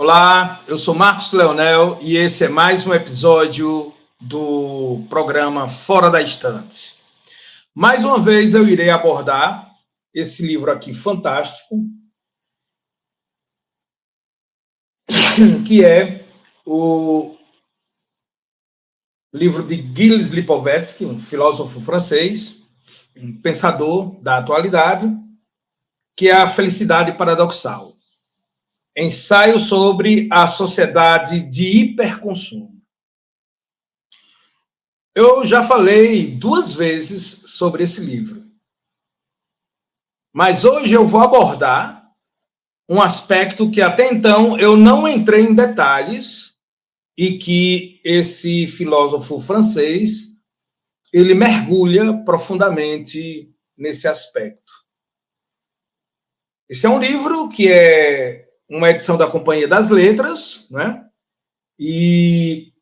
Olá, eu sou Marcos Leonel e esse é mais um episódio do programa Fora da Estante. Mais uma vez eu irei abordar esse livro aqui fantástico, que é o livro de Gilles Lipovetsky, um filósofo francês, um pensador da atualidade, que é A Felicidade Paradoxal. Ensaio sobre a sociedade de hiperconsumo. Eu já falei 2 vezes sobre esse livro, mas hoje eu vou abordar um aspecto que até então eu não entrei em detalhes e que esse filósofo francês, ele mergulha profundamente nesse aspecto. Esse é um livro que é uma edição da Companhia das Letras, né? E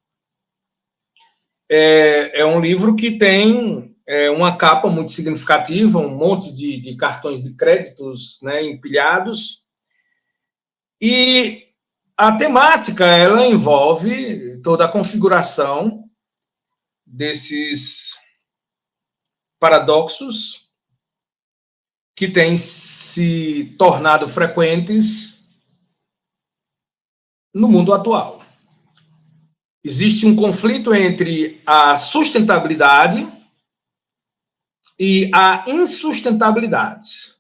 é um livro que tem uma capa muito significativa, um monte de cartões de créditos, né, empilhados. E a temática, ela envolve toda a configuração desses paradoxos que têm se tornado frequentes no mundo atual. Existe um conflito entre a sustentabilidade e a insustentabilidade,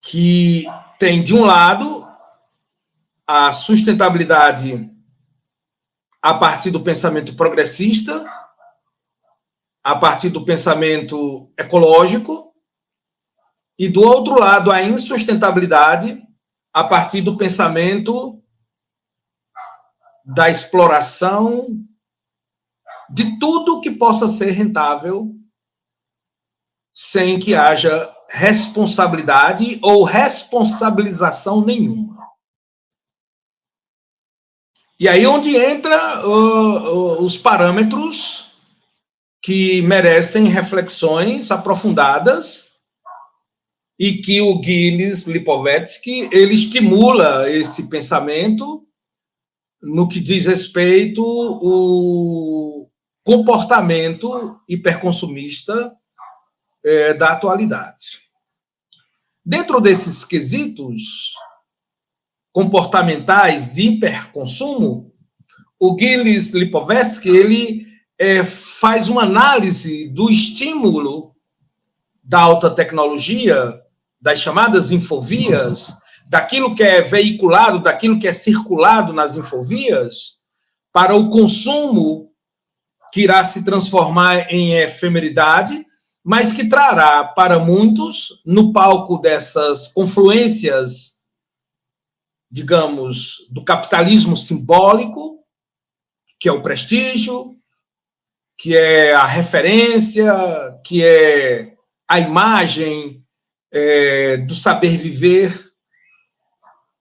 que tem, de um lado, a sustentabilidade a partir do pensamento progressista, a partir do pensamento ecológico, e, do outro lado, a insustentabilidade a partir do pensamento da exploração de tudo que possa ser rentável sem que haja responsabilidade ou responsabilização nenhuma. E aí onde entra os parâmetros que merecem reflexões aprofundadas e que o Gilles Lipovetsky, ele estimula esse pensamento no que diz respeito ao comportamento hiperconsumista da atualidade. Dentro desses quesitos comportamentais de hiperconsumo, o Gilles Lipovetsky, ele faz uma análise do estímulo da alta tecnologia, das chamadas infovias, daquilo que é veiculado, daquilo que é circulado nas infovias, para o consumo que irá se transformar em efemeridade, mas que trará para muitos, no palco dessas confluências, digamos, do capitalismo simbólico, que é o prestígio, que é a referência, que é a imagem do saber viver,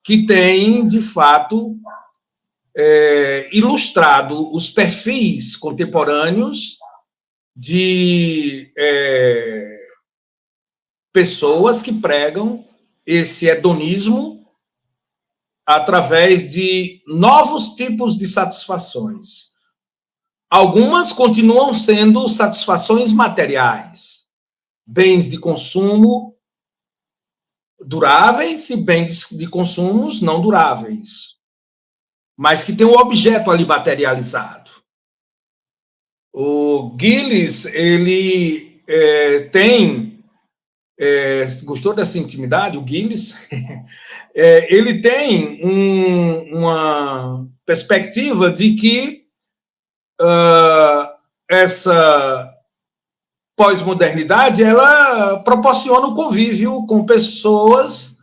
que tem, de fato, ilustrado os perfis contemporâneos de pessoas que pregam esse hedonismo através de novos tipos de satisfações. Algumas continuam sendo satisfações materiais, bens de consumo duráveis e bens de consumos não duráveis, mas que tem um objeto ali materializado. O Gilles, ele gostou dessa intimidade, o Gilles? Ele tem uma perspectiva de que essa pós-modernidade, ela proporciona o convívio com pessoas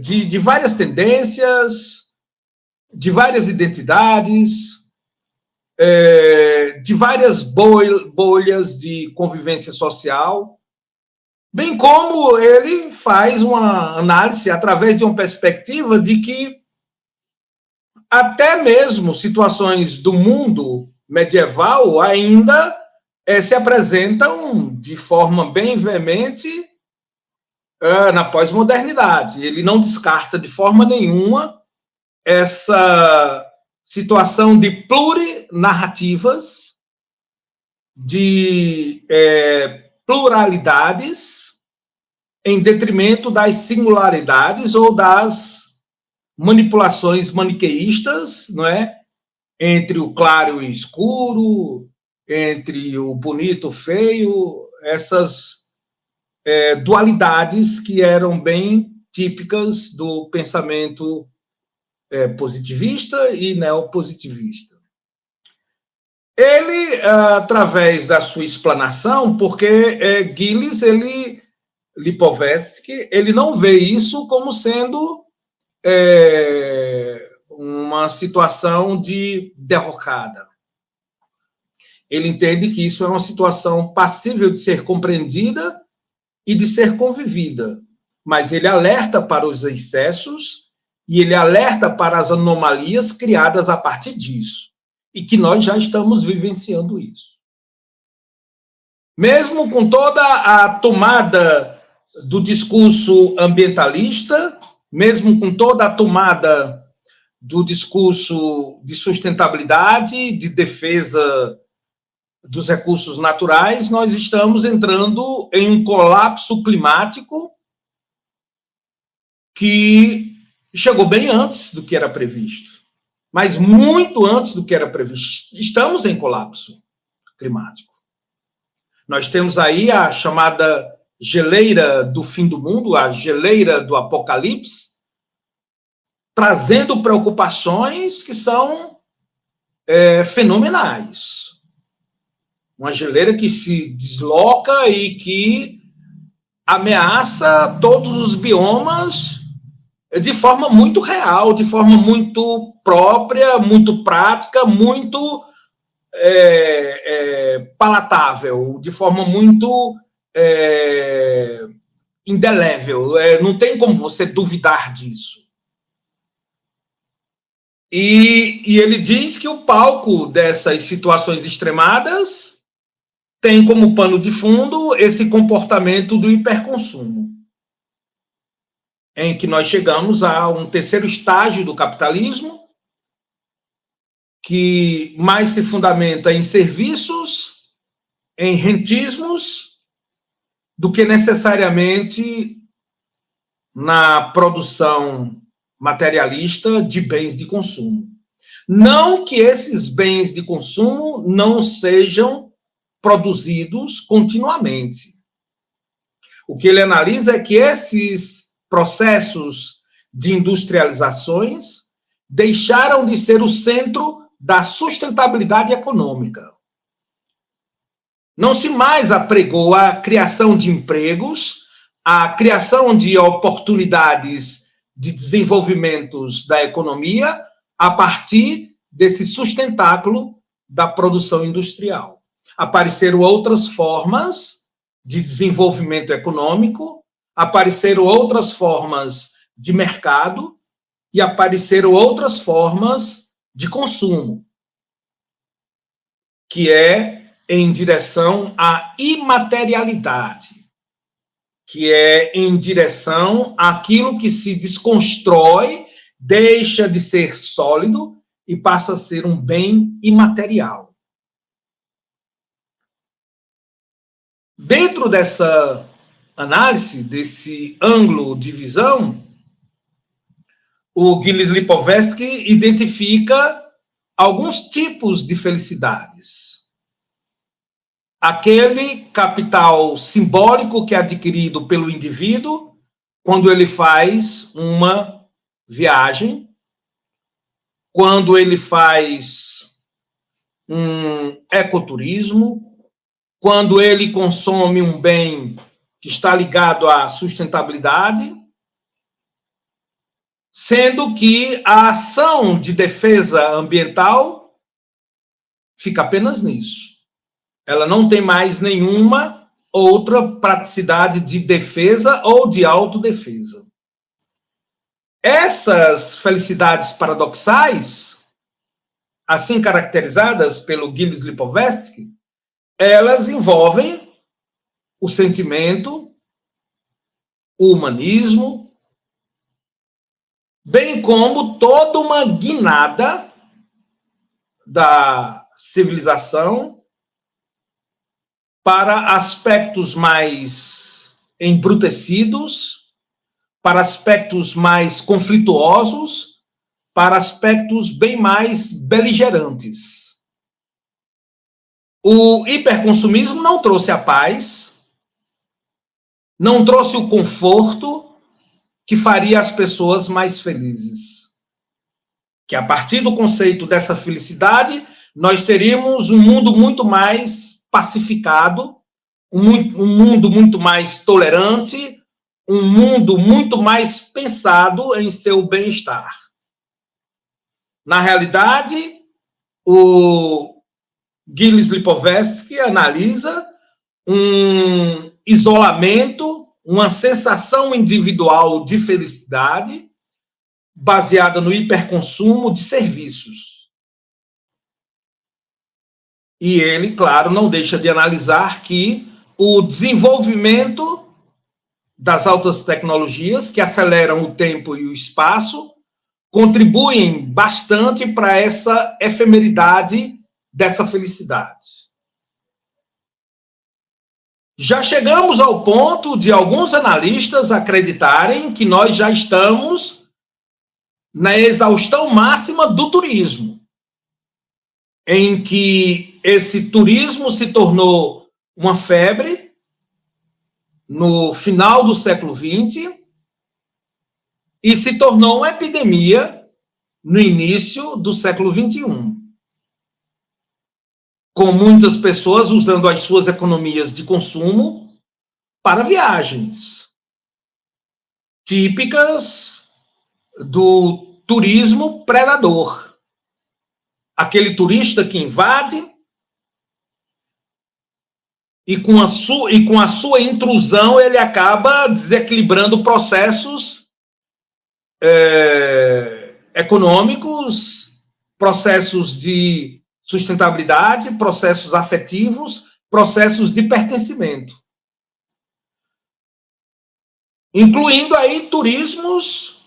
de várias tendências, de várias identidades, de várias bolhas de convivência social, bem como ele faz uma análise através de uma perspectiva de que até mesmo situações do mundo medieval ainda se apresentam de forma bem veemente na pós-modernidade. Ele não descarta de forma nenhuma essa situação de plurinarrativas, de pluralidades, em detrimento das singularidades ou das manipulações maniqueístas, não é? Entre o claro e o escuro, entre o bonito e o feio, essas dualidades que eram bem típicas do pensamento positivista e neopositivista. Ele, através da sua explanação, porque Gilles, Lipovetsky, ele não vê isso como sendo uma situação de derrocada. Ele entende que isso é uma situação passível de ser compreendida e de ser convivida, mas ele alerta para os excessos e ele alerta para as anomalias criadas a partir disso, e que nós já estamos vivenciando isso. Mesmo com toda a tomada do discurso ambientalista, mesmo com toda a tomada do discurso de sustentabilidade, de defesa dos recursos naturais, nós estamos entrando em um colapso climático que chegou bem antes do que era previsto, mas muito antes do que era previsto. Estamos em colapso climático. Nós temos aí a chamada geleira do fim do mundo, a geleira do apocalipse, trazendo preocupações que são fenomenais. Uma geleira que se desloca e que ameaça todos os biomas de forma muito real, de forma muito própria, muito prática, muito palatável, de forma muito indelével. Não tem como você duvidar disso. E ele diz que o palco dessas situações extremadas tem como pano de fundo esse comportamento do hiperconsumo, em que nós chegamos a um terceiro estágio do capitalismo, que mais se fundamenta em serviços, em rentismos, do que necessariamente na produção materialista de bens de consumo. Não que esses bens de consumo não sejam produzidos continuamente. O que ele analisa é que esses processos de industrializações deixaram de ser o centro da sustentabilidade econômica. Não se mais apregou a criação de empregos, a criação de oportunidades de desenvolvimentos da economia a partir desse sustentáculo da produção industrial. Apareceram outras formas de desenvolvimento econômico, apareceram outras formas de mercado e apareceram outras formas de consumo, que é em direção à imaterialidade, que é em direção àquilo que se desconstrói, deixa de ser sólido e passa a ser um bem imaterial. Dentro dessa análise, desse ângulo de visão, o Gilles Lipovetsky identifica alguns tipos de felicidades. Aquele capital simbólico que é adquirido pelo indivíduo quando ele faz uma viagem, quando ele faz um ecoturismo, quando ele consome um bem que está ligado à sustentabilidade, sendo que a ação de defesa ambiental fica apenas nisso. Ela não tem mais nenhuma outra praticidade de defesa ou de autodefesa. Essas felicidades paradoxais, assim caracterizadas pelo Gilles Lipovetsky, elas envolvem o sentimento, o humanismo, bem como toda uma guinada da civilização para aspectos mais embrutecidos, para aspectos mais conflituosos, para aspectos bem mais beligerantes. O hiperconsumismo não trouxe a paz, não trouxe o conforto que faria as pessoas mais felizes. Que a partir do conceito dessa felicidade, nós teríamos um mundo muito mais pacificado, um mundo muito mais tolerante, um mundo muito mais pensado em seu bem-estar. Na realidade, o Gilles Lipovetsky analisa um isolamento, uma sensação individual de felicidade baseada no hiperconsumo de serviços. E ele, claro, não deixa de analisar que o desenvolvimento das altas tecnologias, que aceleram o tempo e o espaço, contribuem bastante para essa efemeridade dessa felicidade. Já chegamos ao ponto de alguns analistas acreditarem que nós já estamos na exaustão máxima do turismo, em que esse turismo se tornou uma febre no final do século XX e se tornou uma epidemia no início do século XXI. Com muitas pessoas usando as suas economias de consumo para viagens, típicas do turismo predador. Aquele turista que invade e com a sua intrusão ele acaba desequilibrando processos econômicos, processos de sustentabilidade, processos afetivos, processos de pertencimento. Incluindo aí turismos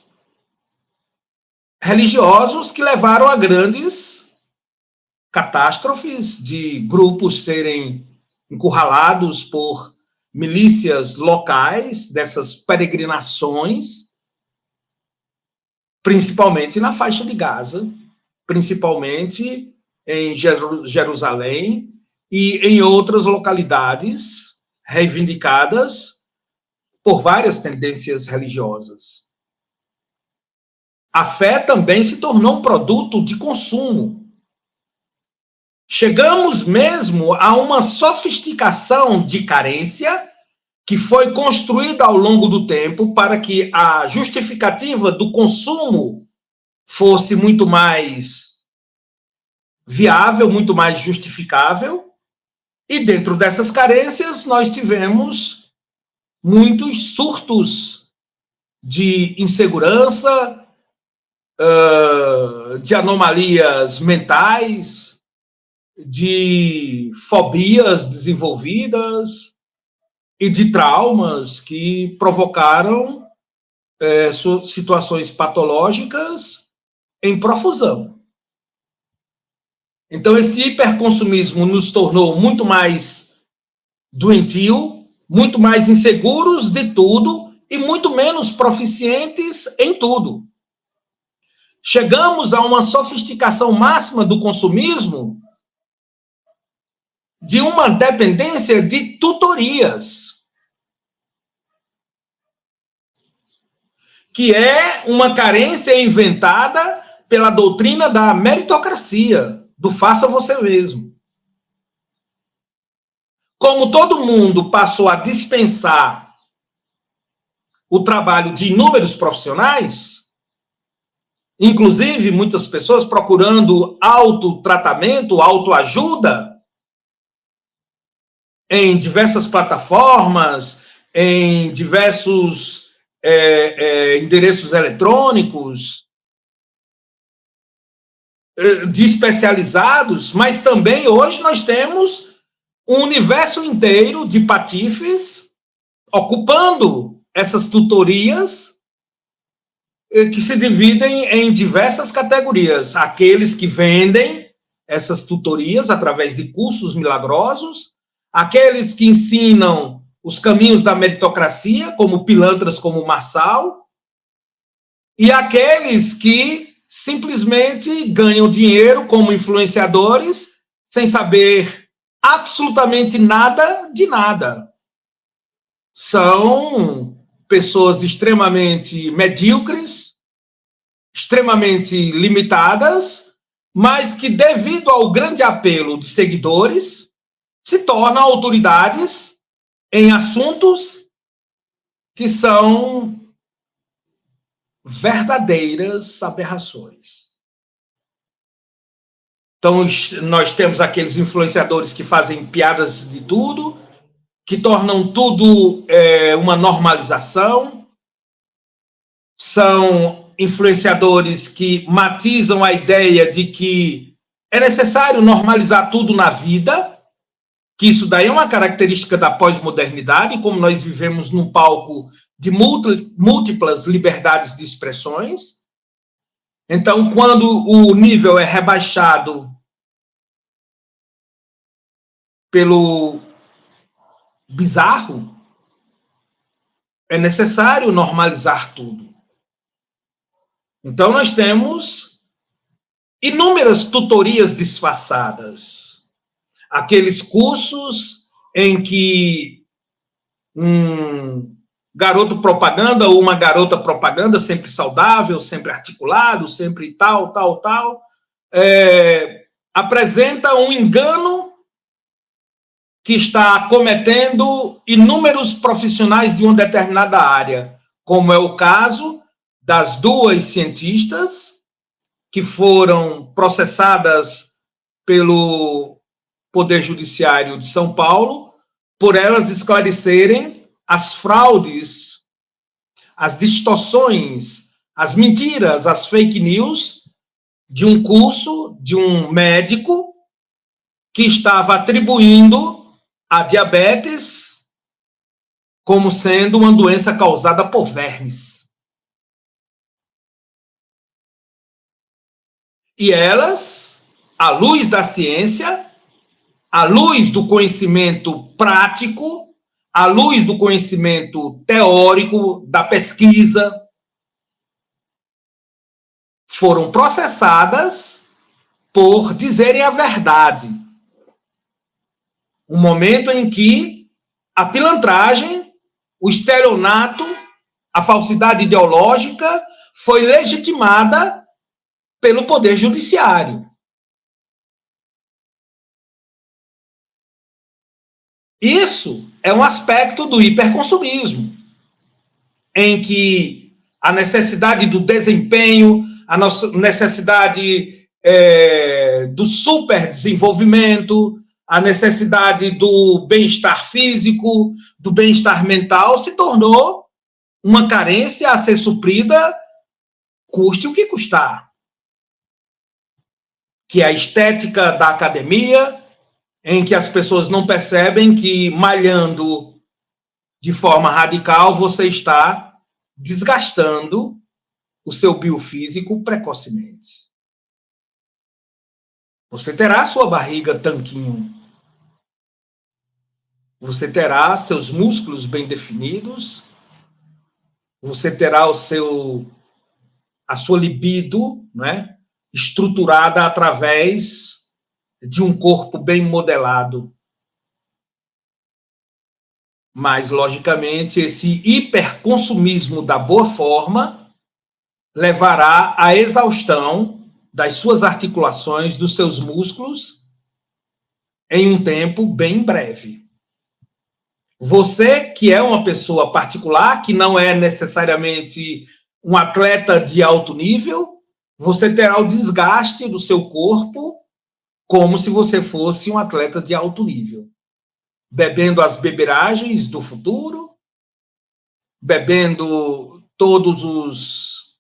religiosos que levaram a grandes catástrofes de grupos serem encurralados por milícias locais dessas peregrinações, principalmente na faixa de Gaza, principalmente em Jerusalém e em outras localidades reivindicadas por várias tendências religiosas. A fé também se tornou um produto de consumo. Chegamos mesmo a uma sofisticação de carência que foi construída ao longo do tempo para que a justificativa do consumo fosse muito mais viável, muito mais justificável. E dentro dessas carências nós tivemos muitos surtos de insegurança, de anomalias mentais, de fobias desenvolvidas e de traumas que provocaram situações patológicas em profusão. Então, esse hiperconsumismo nos tornou muito mais doentio, muito mais inseguros de tudo e muito menos proficientes em tudo. Chegamos a uma sofisticação máxima do consumismo de uma dependência de tutorias, que é uma carência inventada pela doutrina da meritocracia, do faça você mesmo. Como todo mundo passou a dispensar o trabalho de inúmeros profissionais, inclusive muitas pessoas procurando autotratamento, autoajuda, em diversas plataformas, em diversos endereços eletrônicos, de especializados, mas também hoje nós temos um universo inteiro de patifes ocupando essas tutorias que se dividem em diversas categorias. Aqueles que vendem essas tutorias através de cursos milagrosos, aqueles que ensinam os caminhos da meritocracia, como pilantras como o Marçal, e aqueles que simplesmente ganham dinheiro como influenciadores sem saber absolutamente nada de nada. São pessoas extremamente medíocres, extremamente limitadas, mas que, devido ao grande apelo de seguidores, se tornam autoridades em assuntos que são verdadeiras aberrações. Então, nós temos aqueles influenciadores que fazem piadas de tudo, que tornam tudo uma normalização. São influenciadores que matizam a ideia de que é necessário normalizar tudo na vida, que isso daí é uma característica da pós-modernidade, como nós vivemos num palco de múltiplas liberdades de expressões. Então, quando o nível é rebaixado pelo bizarro, é necessário normalizar tudo. Então, nós temos inúmeras tutorias disfarçadas. Aqueles cursos em que um garoto propaganda ou uma garota propaganda, sempre saudável, sempre articulado, sempre tal, apresenta um engano que está cometendo inúmeros profissionais de uma determinada área, como é o caso das duas cientistas que foram processadas pelo Poder Judiciário de São Paulo por elas esclarecerem as fraudes, as distorções, as mentiras, as fake news de um curso de um médico que estava atribuindo a diabetes como sendo uma doença causada por vermes. E elas, à luz da ciência, à luz do conhecimento prático, à luz do conhecimento teórico, da pesquisa, foram processadas por dizerem a verdade. Um momento em que a pilantragem, o estelionato, a falsidade ideológica foi legitimada pelo Poder Judiciário. Isso é um aspecto do hiperconsumismo, em que a necessidade do desempenho, a necessidade do superdesenvolvimento, a necessidade do bem-estar físico, do bem-estar mental, se tornou uma carência a ser suprida, custe o que custar. Que é a estética da academia, em que as pessoas não percebem que, malhando de forma radical, você está desgastando o seu biofísico precocemente. Você terá sua barriga tanquinho. Você terá seus músculos bem definidos. Você terá a sua libido, né, estruturada através de um corpo bem modelado. Mas, logicamente, esse hiperconsumismo da boa forma levará à exaustão das suas articulações, dos seus músculos, em um tempo bem breve. Você, que é uma pessoa particular, que não é necessariamente um atleta de alto nível, você terá o desgaste do seu corpo como se você fosse um atleta de alto nível. Bebendo as beberagens do futuro, bebendo todos os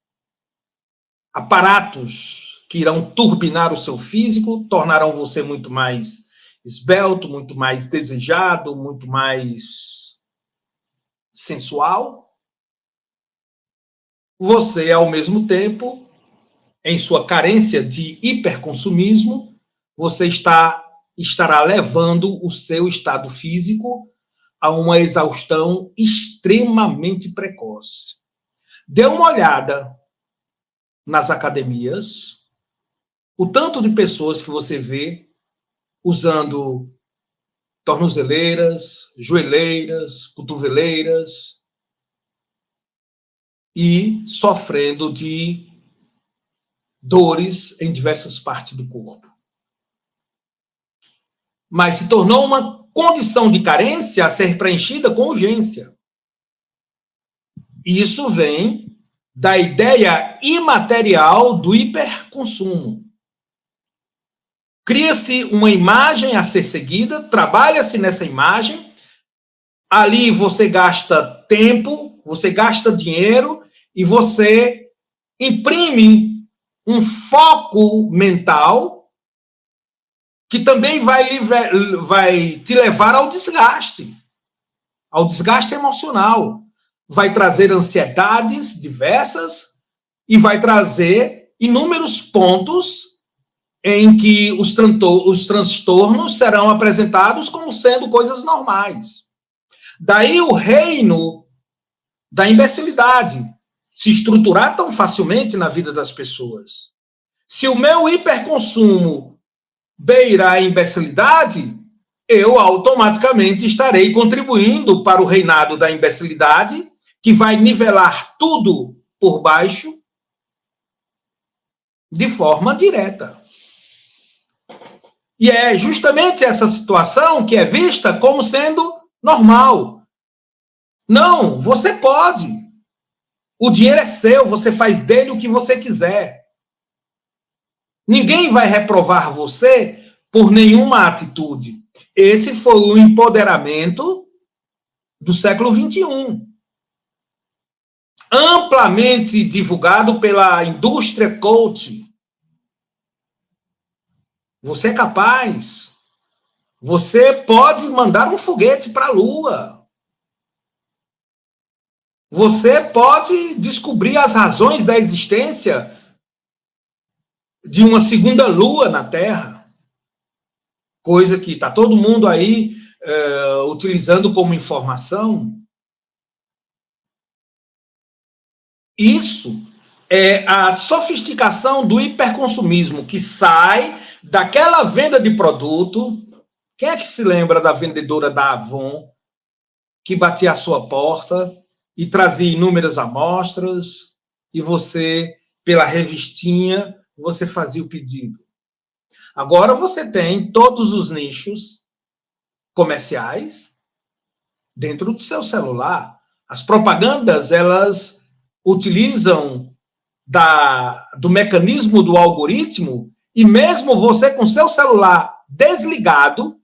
aparatos que irão turbinar o seu físico, tornarão você muito mais esbelto, muito mais desejado, muito mais sensual. você, ao mesmo tempo, em sua carência de hiperconsumismo, você estará levando o seu estado físico a uma exaustão extremamente precoce. Dê uma olhada nas academias, o tanto de pessoas que você vê usando tornozeleiras, joelheiras, cotoveleiras e sofrendo de dores em diversas partes do corpo. Mas se tornou uma condição de carência a ser preenchida com urgência. Isso vem da ideia imaterial do hiperconsumo. Cria-se uma imagem a ser seguida, trabalha-se nessa imagem, ali você gasta tempo, você gasta dinheiro e você imprime um foco mental que também vai te levar ao desgaste emocional. Vai trazer ansiedades diversas e vai trazer inúmeros pontos em que os transtornos serão apresentados como sendo coisas normais. Daí o reino da imbecilidade se estruturar tão facilmente na vida das pessoas. Se o meu hiperconsumo beira a imbecilidade, eu automaticamente estarei contribuindo para o reinado da imbecilidade, que vai nivelar tudo por baixo de forma direta. E é justamente essa situação que é vista como sendo normal. Não, você pode. O dinheiro é seu, você faz dele o que você quiser. Ninguém vai reprovar você por nenhuma atitude. Esse foi o empoderamento do século XXI. Amplamente divulgado pela indústria coach. Você é capaz. Você pode mandar um foguete para a Lua. Você pode descobrir as razões da existência de uma segunda Lua na Terra. Coisa que está todo mundo aí utilizando como informação. Isso é a sofisticação do hiperconsumismo que sai daquela venda de produto. Quem é que se lembra da vendedora da Avon que batia à sua porta e trazia inúmeras amostras e você, pela revistinha, você fazia o pedido? Agora você tem todos os nichos comerciais dentro do seu celular. As propagandas, elas utilizam do mecanismo do algoritmo e mesmo você com seu celular desligado,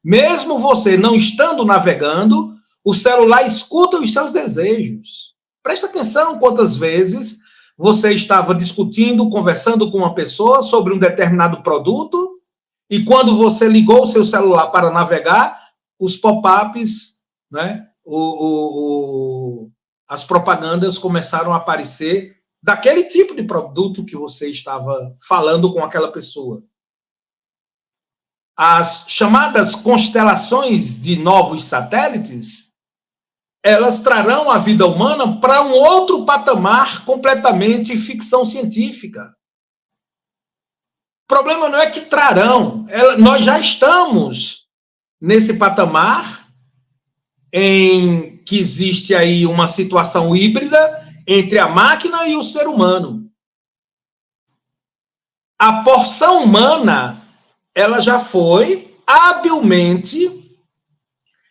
mesmo você não estando navegando, o celular escuta os seus desejos. Preste atenção quantas vezes você estava discutindo, conversando com uma pessoa sobre um determinado produto e quando você ligou o seu celular para navegar, os pop-ups, né, as propagandas começaram a aparecer daquele tipo de produto que você estava falando com aquela pessoa. As chamadas constelações de novos satélites, elas trarão a vida humana para um outro patamar completamente ficção científica. O problema não é que trarão, nós já estamos nesse patamar em que existe aí uma situação híbrida entre a máquina e o ser humano. A porção humana, ela já foi habilmente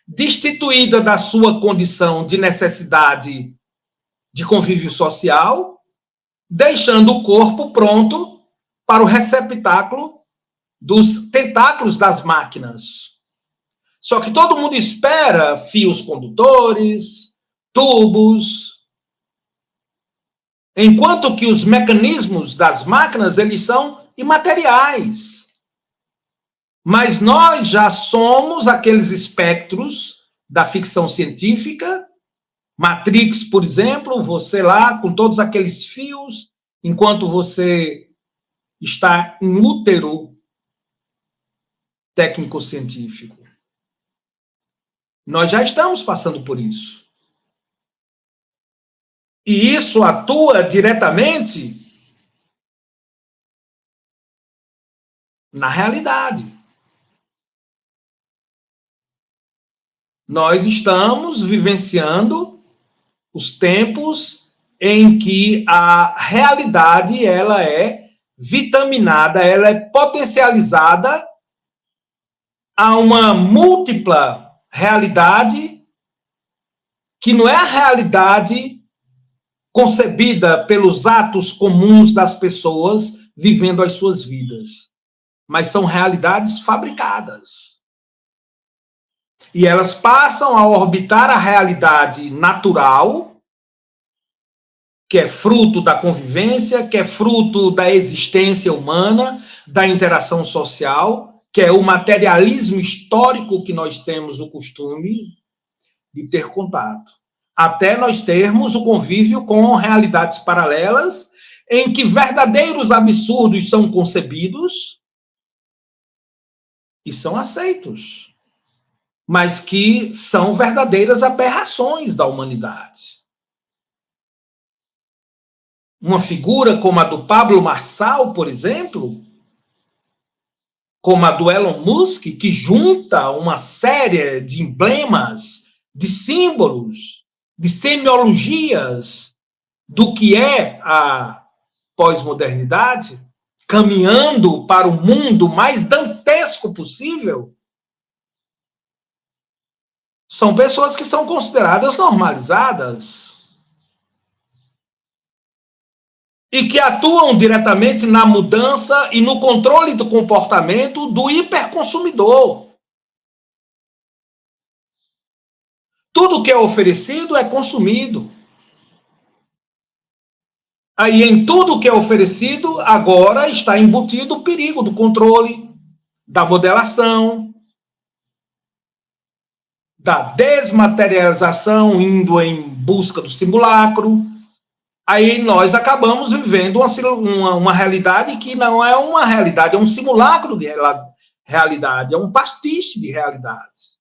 destituída da sua condição de necessidade de convívio social, deixando o corpo pronto para o receptáculo dos tentáculos das máquinas. Só que todo mundo espera fios condutores, tubos, enquanto que os mecanismos das máquinas, eles são imateriais. Mas nós já somos aqueles espectros da ficção científica Matrix, por exemplo, você lá com todos aqueles fios, enquanto você está em útero técnico-científico. Nós já estamos passando por isso. E isso atua diretamente na realidade. Nós estamos vivenciando os tempos em que a realidade ela é vitaminada, ela é potencializada a uma múltipla realidade que não é a realidade concebida pelos atos comuns das pessoas vivendo as suas vidas, mas são realidades fabricadas. E elas passam a orbitar a realidade natural, que é fruto da convivência, que é fruto da existência humana, da interação social, que é o materialismo histórico que nós temos o costume de ter contato. Até nós termos o convívio com realidades paralelas, em que verdadeiros absurdos são concebidos e são aceitos, mas que são verdadeiras aberrações da humanidade. Uma figura como a do Pablo Marçal, por exemplo, como a do Elon Musk, que junta uma série de emblemas, de símbolos, de semiologias do que é a pós-modernidade, caminhando para o mundo mais dantesco possível, são pessoas que são consideradas normalizadas e que atuam diretamente na mudança e no controle do comportamento do hiperconsumidor. Tudo que é oferecido é consumido. Aí, em tudo que é oferecido, agora está embutido o perigo do controle, da modelação, da desmaterialização, indo em busca do simulacro. Aí nós acabamos vivendo uma realidade que não é uma realidade, é um simulacro de realidade, é um pastiche de realidade.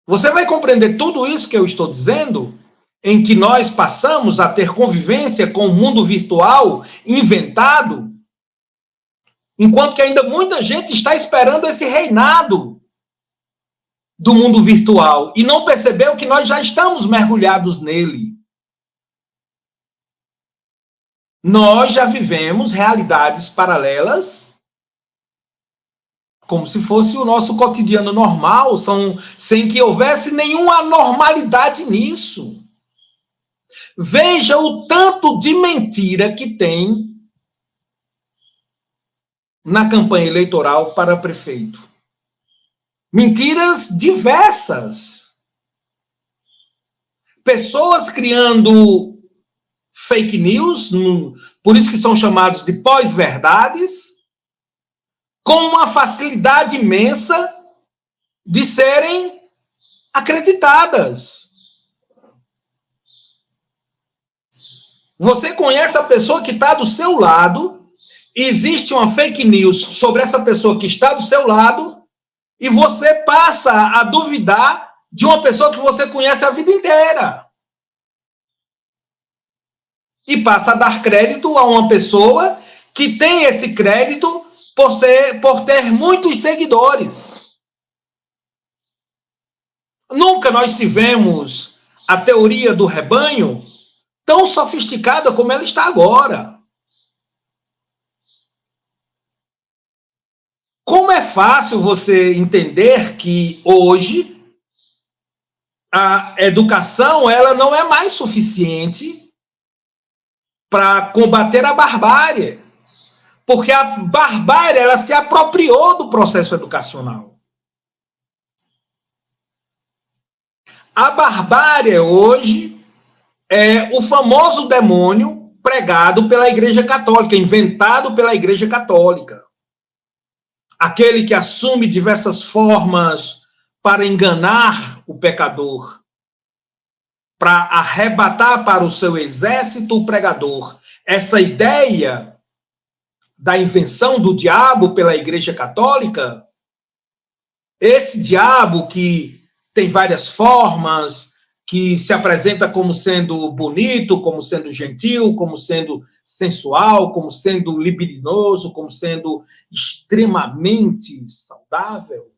Você vai compreender tudo isso que eu estou dizendo, em que nós passamos a ter convivência com o mundo virtual inventado, enquanto que ainda muita gente está esperando esse reinado do mundo virtual e não percebeu que nós já estamos mergulhados nele. Nós já vivemos realidades paralelas como se fosse o nosso cotidiano normal, sem que houvesse nenhuma anormalidade nisso. Veja o tanto de mentira que tem na campanha eleitoral para prefeito. Mentiras diversas. Pessoas criando fake news, por isso que são chamados de pós-verdades, com uma facilidade imensa de serem acreditadas. Você conhece a pessoa que está do seu lado, existe uma fake news sobre essa pessoa que está do seu lado, e você passa a duvidar de uma pessoa que você conhece a vida inteira. E passa a dar crédito a uma pessoa que tem esse crédito por ter muitos seguidores. Nunca nós tivemos a teoria do rebanho tão sofisticada como ela está agora. Como é fácil você entender que hoje a educação ela não é mais suficiente para combater a barbárie, porque a barbárie ela se apropriou do processo educacional. A barbárie hoje é o famoso demônio pregado pela Igreja Católica, inventado pela Igreja Católica. Aquele que assume diversas formas para enganar o pecador. para arrebatar para o seu exército o pregador. Essa ideia da invenção do diabo pela Igreja Católica, esse diabo que tem várias formas, que se apresenta como sendo bonito, como sendo gentil, como sendo sensual, como sendo libidinoso, como sendo extremamente saudável.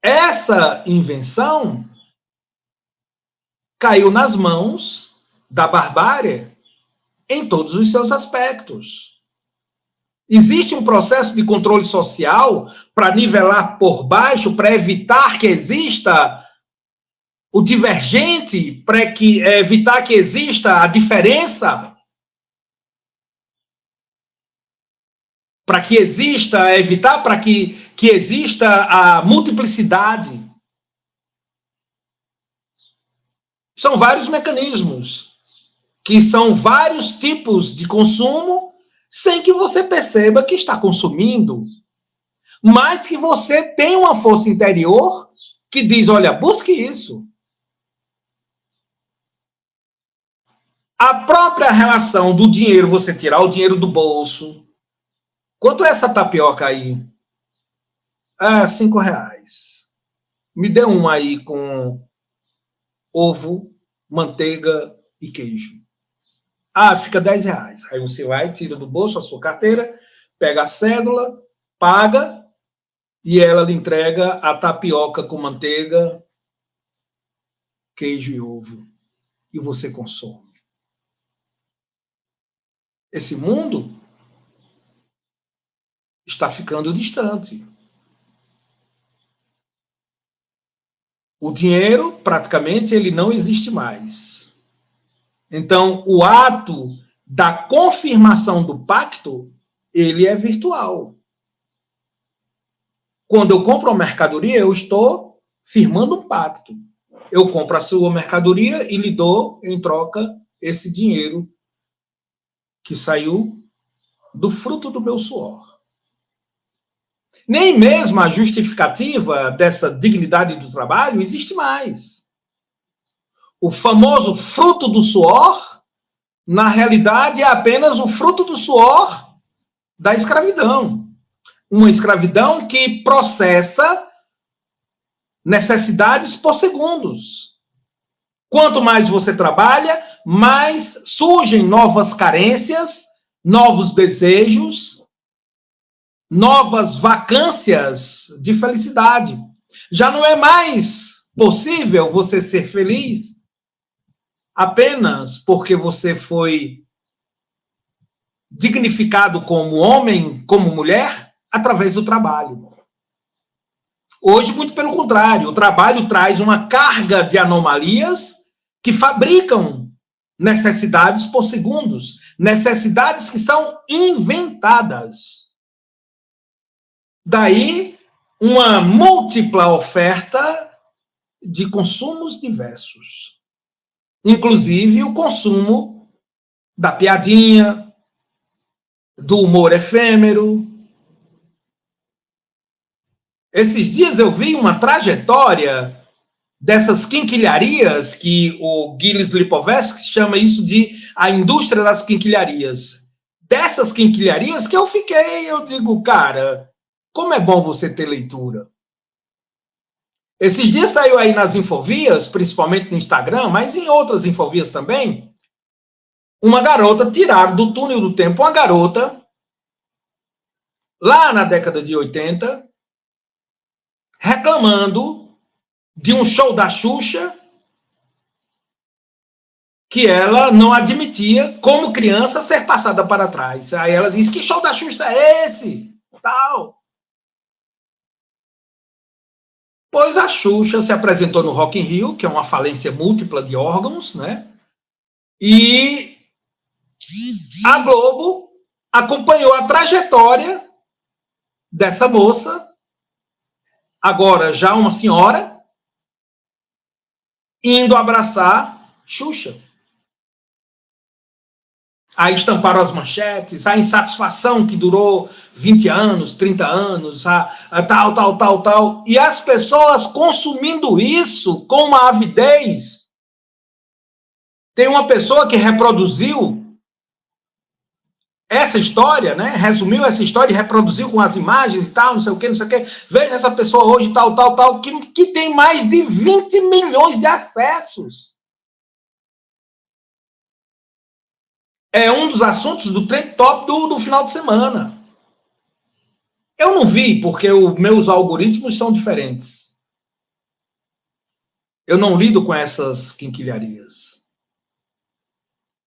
Essa invenção caiu nas mãos da barbárie em todos os seus aspectos. Existe um processo de controle social para nivelar por baixo, para evitar que exista o divergente, para evitar que exista a diferença, para que exista, evitar para que exista a multiplicidade. São vários mecanismos, que são vários tipos de consumo, sem que você perceba que está consumindo, mas que você tem uma força interior que diz, olha, busque isso. A própria relação do dinheiro, você tirar o dinheiro do bolso. Quanto é essa tapioca aí? Ah, R$5. Me dê um aí com ovo, manteiga e queijo. Ah, fica R$10. Aí você vai, tira do bolso a sua carteira, pega a cédula, paga e ela lhe entrega a tapioca com manteiga, queijo e ovo. E você consome. Esse mundo está ficando distante. O dinheiro, praticamente, ele não existe mais. Então, o ato da confirmação do pacto, ele é virtual. Quando eu compro uma mercadoria, eu estou firmando um pacto. Eu compro a sua mercadoria e lhe dou, em troca, esse dinheiro que saiu do fruto do meu suor. Nem mesmo a justificativa dessa dignidade do trabalho existe mais. O famoso fruto do suor, na realidade, é apenas o fruto do suor da escravidão. Uma escravidão que processa necessidades por segundos. Quanto mais você trabalha, mais surgem novas carências, novos desejos, novas vacâncias de felicidade. Já não é mais possível você ser feliz apenas porque você foi dignificado como homem, como mulher, através do trabalho. Hoje, muito pelo contrário, o trabalho traz uma carga de anomalias que fabricam necessidades por segundos, necessidades que são inventadas. Daí, uma múltipla oferta de consumos diversos. Inclusive o consumo da piadinha, do humor efêmero. Esses dias eu vi uma trajetória dessas quinquilharias que o Gilles Lipovetsky chama isso de a indústria das quinquilharias. Dessas quinquilharias que eu digo, cara, como é bom você ter leitura. Esses dias saiu aí nas infovias, principalmente no Instagram, mas em outras infovias também, uma garota, tiraram do túnel do tempo uma garota, lá na década de 80, reclamando de um show da Xuxa que ela não admitia, como criança, ser passada para trás. Aí ela disse, que show da Xuxa é esse? Tal. Pois a Xuxa se apresentou no Rock in Rio, que é uma falência múltipla de órgãos, né? E a Globo acompanhou a trajetória dessa moça, agora já uma senhora, indo abraçar Xuxa. Aí estamparam as manchetes, a insatisfação que durou 20 anos, 30 anos, tal. E as pessoas consumindo isso com uma avidez. Tem uma pessoa que reproduziu essa história, né? Resumiu essa história e reproduziu com as imagens e tal, não sei o quê, não sei o quê. Veja essa pessoa hoje, tal, que tem mais de 20 milhões de acessos. É um dos assuntos do trend top do final de semana. Eu não vi, porque os meus algoritmos são diferentes. Eu não lido com essas quinquilharias.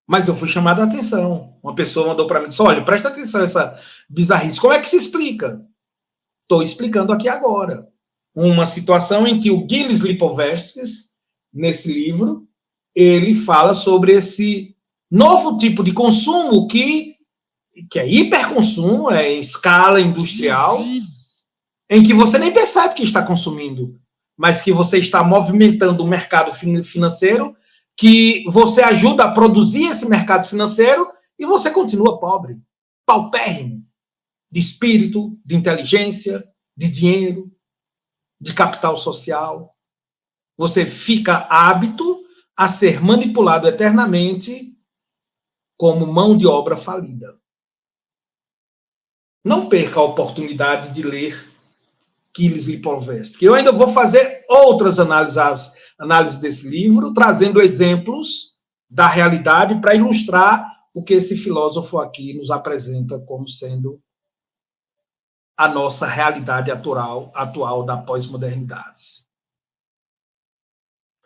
Mas eu fui chamado a atenção. Uma pessoa mandou para mim e disse: olha, presta atenção essa bizarrice. Como é que se explica? Estou explicando aqui agora. Uma situação em que o Gilles Lipovetsky, nesse livro, ele fala sobre esse novo tipo de consumo que é hiperconsumo, é em escala industrial, em que você nem percebe que está consumindo, mas que você está movimentando o mercado financeiro, que você ajuda a produzir esse mercado financeiro e você continua pobre, paupérrimo, de espírito, de inteligência, de dinheiro, de capital social. Você fica hábito a ser manipulado eternamente como mão de obra falida. Não perca a oportunidade de ler Gilles Lipovetsky. Eu ainda vou fazer outras análises desse livro, trazendo exemplos da realidade para ilustrar o que esse filósofo aqui nos apresenta como sendo a nossa realidade atual da pós-modernidade.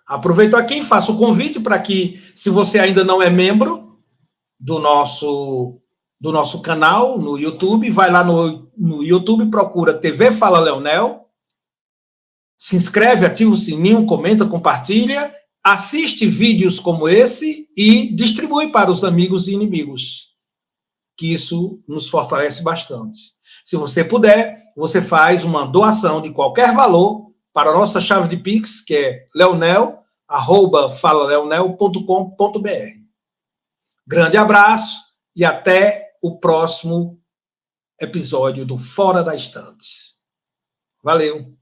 Aproveito aqui e faço o convite para que, se você ainda não é membro do nosso canal no YouTube, vai lá no YouTube, procura TV Fala Leonel, se inscreve, ativa o sininho, comenta, compartilha, assiste vídeos como esse e distribui para os amigos e inimigos, que isso nos fortalece bastante. Se você puder, você faz uma doação de qualquer valor para a nossa chave de Pix, que é leonel@falaleonel.com.br. Grande abraço e até o próximo episódio do Fora da Estante. Valeu!